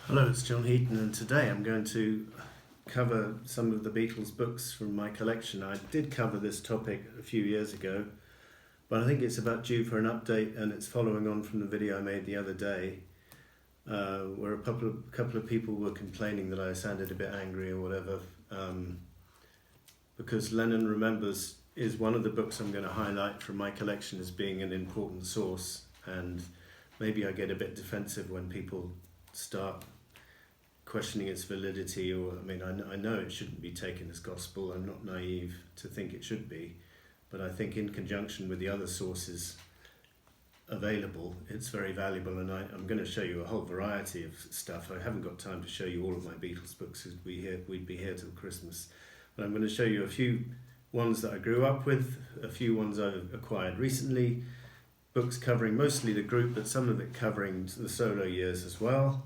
Hello, it's John Heaton, and today I'm going to cover some of the Beatles books from my collection. I did cover this topic a few years ago, but I think it's about due for an update, and it's following on from the video I made the other day, where a couple of people were complaining that I sounded a bit angry or whatever, because Lennon Remembers is one of the books I'm going to highlight from my collection as being an important source, and maybe I get a bit defensive when people start questioning its validity, or I know it shouldn't be taken as gospel. I'm not naive to think it should be, but I think in conjunction with the other sources available, it's very valuable, and I'm going to show you a whole variety of stuff. I haven't got time to show you all of my Beatles books, because we'd be here till Christmas, but I'm going to show you a few ones that I grew up with, a few ones I've acquired recently, books covering mostly the group, but some of it covering the solo years as well.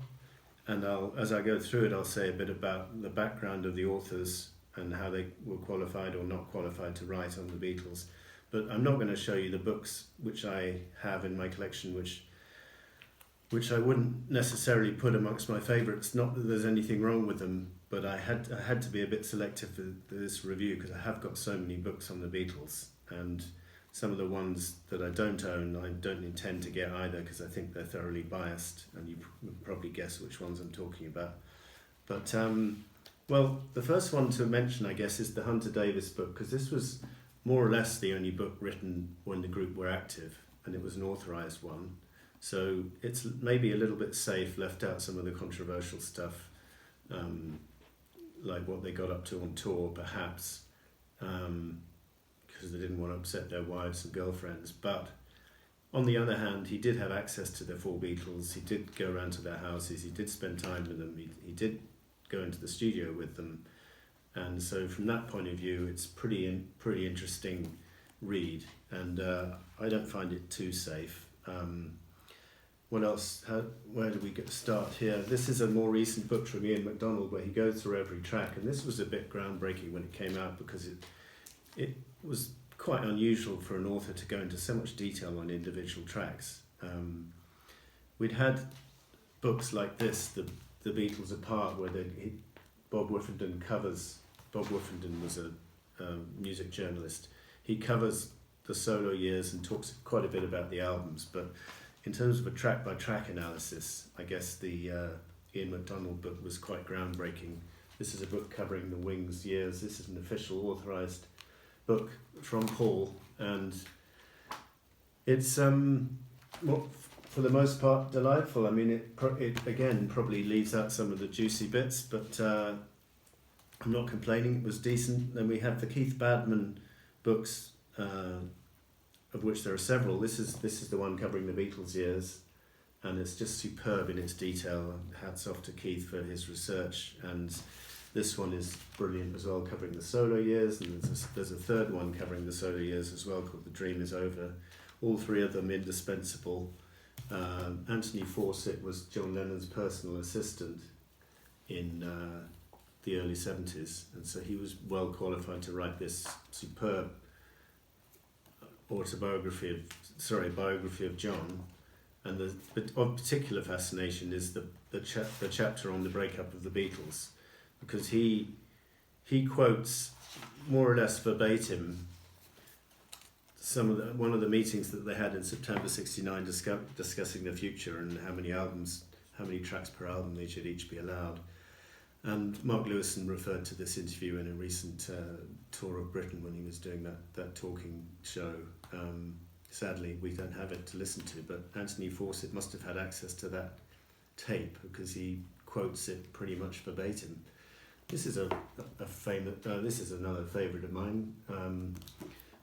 And as I go through it, I'll say a bit about the background of the authors and how they were qualified or not qualified to write on the Beatles. But I'm not going to show you the books which I have in my collection, which I wouldn't necessarily put amongst my favourites. Not that there's anything wrong with them, but I had to be a bit selective for this review, because I have got so many books on the Beatles, and some of the ones that I don't own, I don't intend to get either, because I think they're thoroughly biased, and you would probably guess which ones I'm talking about. But, well, the first one to mention, I guess, is the Hunter Davis book, because this was more or less the only book written when the group were active, and it was an authorised one. So it's maybe a little bit safe, left out some of the controversial stuff, like what they got up to on tour, perhaps. Because they didn't want to upset their wives and girlfriends. But on the other hand, he did have access to the four Beatles. He did go around to their houses. He did spend time with them. He did go into the studio with them. And so from that point of view, it's pretty interesting read. And I don't find it too safe. What else? Where do we get to start here? This is a more recent book from Ian MacDonald, where he goes through every track. And this was a bit groundbreaking when it came out, because it was quite unusual for an author to go into so much detail on individual tracks. We'd had books like this, the Beatles Apart, where Bob Woofenden was a music journalist. He covers the solo years and talks quite a bit about the albums, but in terms of a track-by-track analysis, I guess the Ian MacDonald book was quite groundbreaking. This is a book covering the Wings years. This is an official authorised book from Paul, and it's for the most part delightful. I mean, it again probably leaves out some of the juicy bits, but I'm not complaining. It was decent. Then we have the Keith Badman books, of which there are several. This is the one covering the Beatles years, and it's just superb in its detail. Hats off to Keith for his research, and this one is brilliant as well, covering the solo years, and there's a third one covering the solo years as well, called The Dream Is Over. All three of them indispensable. Anthony Fawcett was John Lennon's personal assistant in the early 70s, and so he was well qualified to write this superb biography of John. And of particular fascination is the chapter on the breakup of the Beatles, because he quotes more or less verbatim one of the meetings that they had in September '69 discussing the future and how many tracks per album they should each be allowed. And Mark Lewison referred to this interview in a recent tour of Britain when he was doing that talking show. Sadly, we don't have it to listen to, but Anthony Fawcett must have had access to that tape, because he quotes it pretty much verbatim. This is this is another favourite of mine.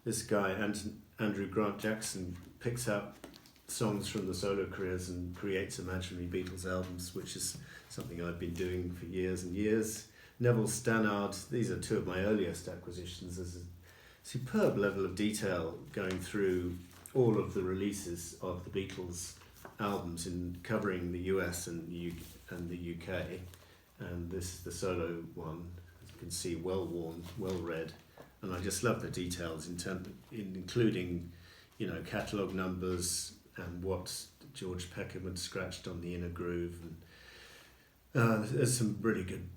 This guy, Andrew Grant Jackson, picks out songs from the solo careers and creates imaginary Beatles albums, which is something I've been doing for years and years. Neville Stanhard, these are two of my earliest acquisitions. There's a superb level of detail going through all of the releases of the Beatles albums, in covering the US and the UK. And this is the solo one, as you can see, well worn, well read, and I just love the details including, catalogue numbers and what George Peckham had scratched on the inner groove, and There's some really good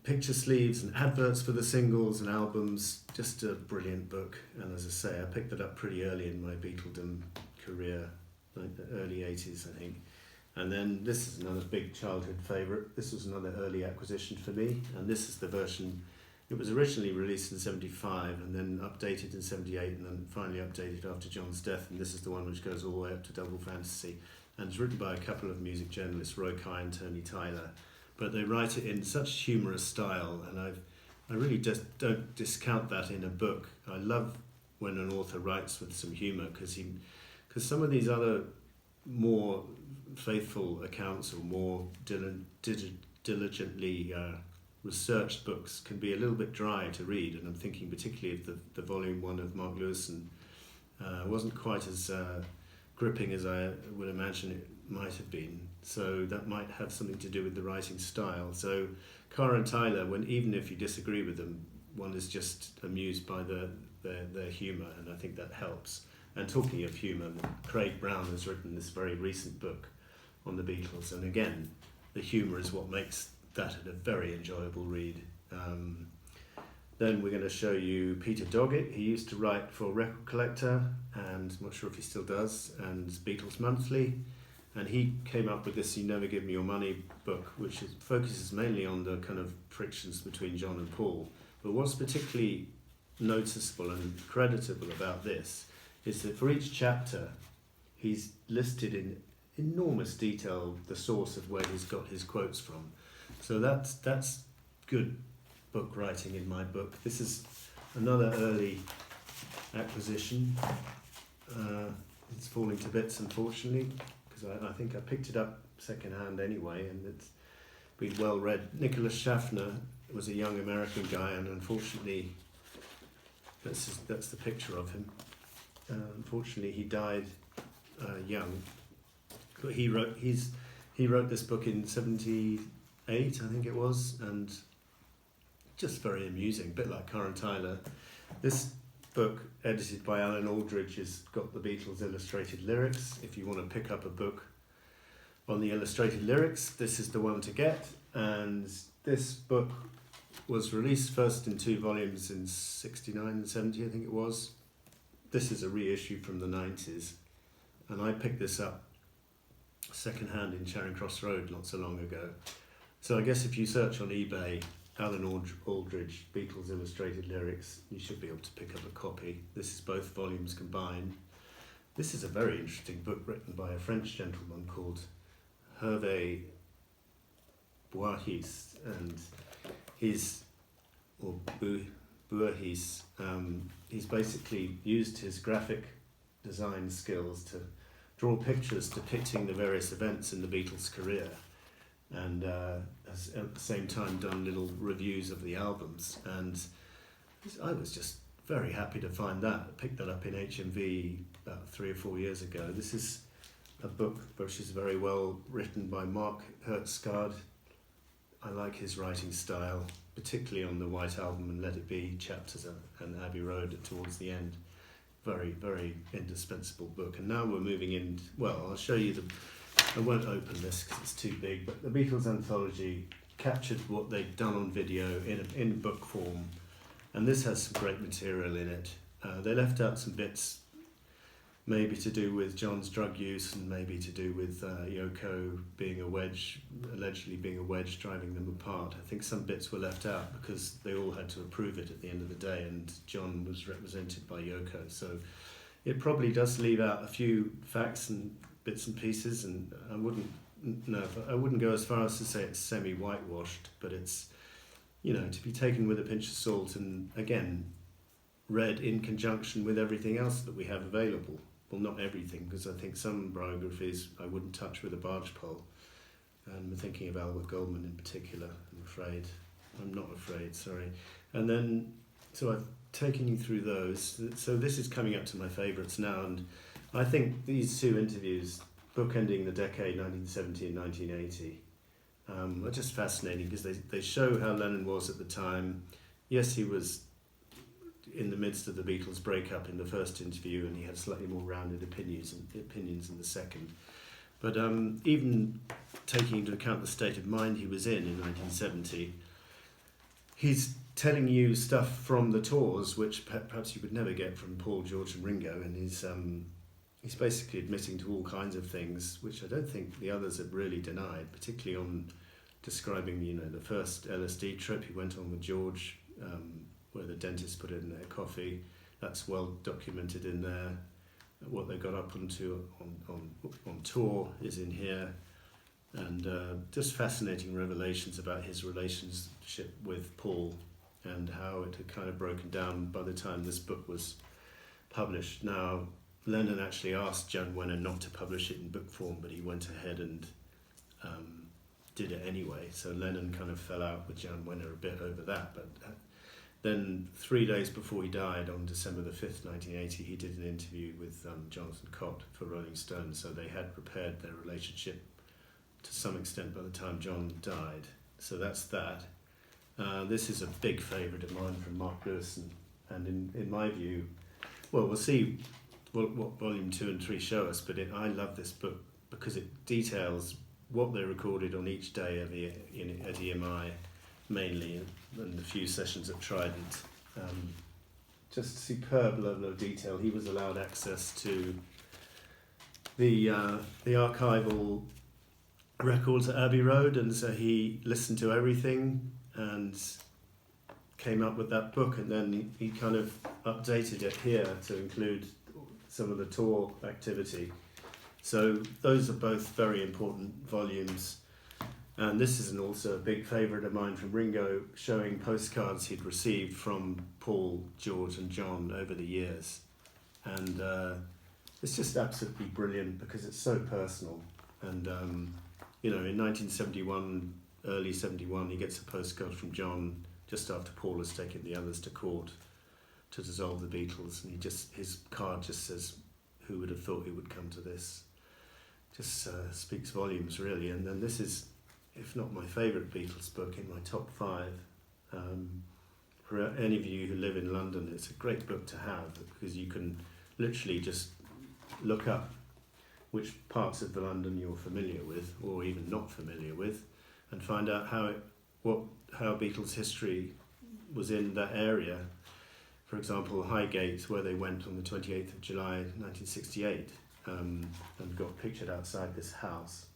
picture sleeves and adverts for the singles and albums. Just a brilliant book. And as I say, I picked it up pretty early in my Beatledom career, like the early 80s, I think. And then this is another big childhood favourite. This was another early acquisition for me, and this is the version. It was originally released in 75 and then updated in 78 and then finally updated after John's death, and this is the one which goes all the way up to double fantasy, and it's written by a couple of music journalists, Roy Kye and Tony Tyler, but they write it in such humorous style, and I really just don't discount that in a book. I love when an author writes with some humour, because some of these other more faithful accounts or more diligently researched books can be a little bit dry to read, and I'm thinking particularly of the volume 1 of Mark Lewison. Wasn't quite as gripping as I would imagine it might have been, so that might have something to do with the writing style. So Carr and Tyler, even if you disagree with them, one is just amused by their humour, and I think that helps. And talking of humour, Craig Brown has written this very recent book on the Beatles, and again, the humour is what makes that a very enjoyable read. Then we're going to show you Peter Doggett. He used to write for Record Collector, and I'm not sure if he still does, and Beatles Monthly, and he came up with this You Never Give Me Your Money book, which focuses mainly on the kind of frictions between John and Paul. But what's particularly noticeable and creditable about this is that for each chapter he's listed in enormous detail the source of where he's got his quotes from. So that's good book writing in my book. This is another early acquisition. It's falling to bits, unfortunately, because I think I picked it up second hand anyway, and it's been well read. Nicholas Schaffner was a young American guy, and unfortunately that's the picture of him. Unfortunately he died young. But he wrote this book in 78, I think it was, and just very amusing, a bit like Carr and Tyler. This book, edited by Alan Aldridge, has got the Beatles illustrated lyrics. If you want to pick up a book on the illustrated lyrics, this is the one to get. And this book was released first in 2 volumes in 69 and 70, I think it was. This is a reissue from the 90s, and I picked this up second hand in Charing Cross Road not so long ago. So I guess if you search on eBay Alan Aldridge Beatles illustrated lyrics, you should be able to pick up a copy. This is both volumes combined. This is a very interesting book written by a French gentleman called Hervé Bourhis, and he's basically used his graphic design skills to draw pictures depicting the various events in the Beatles' career, and has at the same time done little reviews of the albums. And I was just very happy to find that. I picked that up in HMV about 3 or 4 years ago. This is a book which is very well written by Mark Hertzgaard. I like his writing style, particularly on the White Album and Let It Be chapters and Abbey Road towards the end. Very, very indispensable book. And now we're moving in, well, I'll show you I won't open this because it's too big, but the Beatles Anthology captured what they'd done on video in book form, and this has some great material in it. They left out some bits maybe to do with John's drug use, and maybe to do with Yoko being a wedge, allegedly being a wedge driving them apart. I think some bits were left out because they all had to approve it at the end of the day, and John was represented by Yoko. So it probably does leave out a few facts and bits and pieces, and I wouldn't go as far as to say it's semi-whitewashed, but it's, to be taken with a pinch of salt, and again, read in conjunction with everything else that we have available. Well, not everything, because I think some biographies I wouldn't touch with a barge pole. And I'm thinking of Albert Goldman in particular, I'm afraid. I'm not afraid, sorry. And then, so I've taken you through those. So this is coming up to my favourites now, and I think these 2 interviews, bookending the decade 1970 and 1980, are just fascinating because they show how Lennon was at the time. Yes, he was in the midst of the Beatles' breakup in the first interview, and he had slightly more rounded opinions in the second. But even taking into account the state of mind he was in 1970, he's telling you stuff from the tours which perhaps you would never get from Paul, George and Ringo, and he's basically admitting to all kinds of things which I don't think the others have really denied, particularly on describing, the first LSD trip he went on with George, where the dentist put it in their coffee. That's well documented in there. What they got up onto on tour is in here, and just fascinating revelations about his relationship with Paul and how it had kind of broken down by the time this book was published. Now, Lennon actually asked John Wenner not to publish it in book form, but he went ahead and did it anyway. So Lennon kind of fell out with John Wenner a bit over that, but then 3 days before he died, on December the 5th, 1980, he did an interview with Jonathan Cott for Rolling Stone, so they had prepared their relationship to some extent by the time John died. So that's that. This is a big favourite of mine from Mark Lewis, and in my view, well, we'll see what Volume 2 and 3 show us, but I love this book because it details what they recorded on each day at EMI, mainly, and a few sessions at Trident. Just superb level of detail. He was allowed access to the archival records at Abbey Road, and so he listened to everything and came up with that book, and then he kind of updated it here to include some of the tour activity. So those are both very important volumes. And this is also a big favourite of mine from Ringo, showing postcards he'd received from Paul, George and John over the years. And it's just absolutely brilliant because it's so personal. And, in 1971, early 71, he gets a postcard from John just after Paul has taken the others to court to dissolve the Beatles. And his card just says, "Who would have thought he would come to this?" Just speaks volumes, really. And then this is, if not my favourite Beatles book, in my top 5. For any of you who live in London, it's a great book to have because you can literally just look up which parts of the London you're familiar with or even not familiar with, and find out how Beatles history was in that area. For example, Highgate, where they went on the 28th of July 1968, and got pictured outside this house,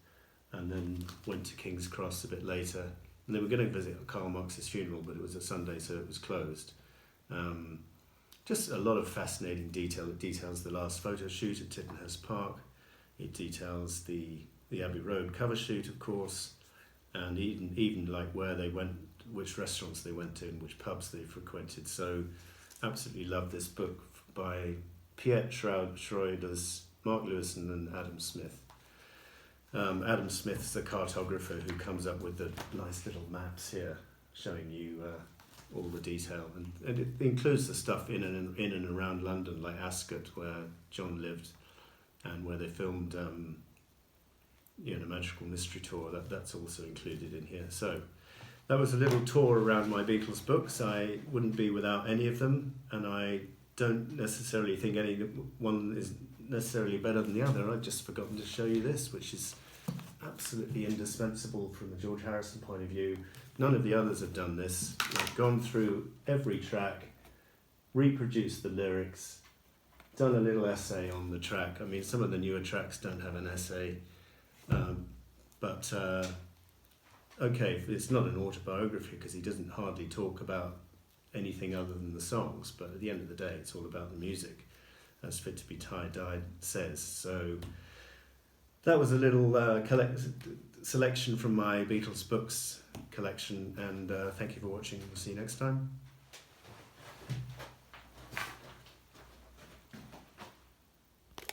and then went to King's Cross a bit later. And they were going to visit Karl Marx's funeral, but it was a Sunday, so it was closed. Just a lot of fascinating detail. It details the last photo shoot at Tittenhurst Park. It details the Abbey Road cover shoot, of course, and even like where they went, which restaurants they went to, and which pubs they frequented. So, absolutely love this book by Piet Schroeders, Mark Lewison, and Adam Smith. Adam Smith's the cartographer who comes up with the nice little maps here, showing you all the detail, and it includes the stuff in and around London, like Ascot, where John lived, and where they filmed the Magical Mystery Tour. That's also included in here. So that was a little tour around my Beatles books. I wouldn't be without any of them, and I don't necessarily think any one is necessarily better than the other. I've just forgotten to show you this, which is absolutely indispensable from the George Harrison point of view. None of the others have done this. They've gone through every track, reproduced the lyrics, done a little essay on the track. I mean, some of the newer tracks don't have an essay, but okay, it's not an autobiography because he doesn't hardly talk about anything other than the songs, but at the end of the day, it's all about the music, as Fit to be Tie-Dyed says. So that was a little selection from my Beatles books collection, and thank you for watching. We'll see you next time.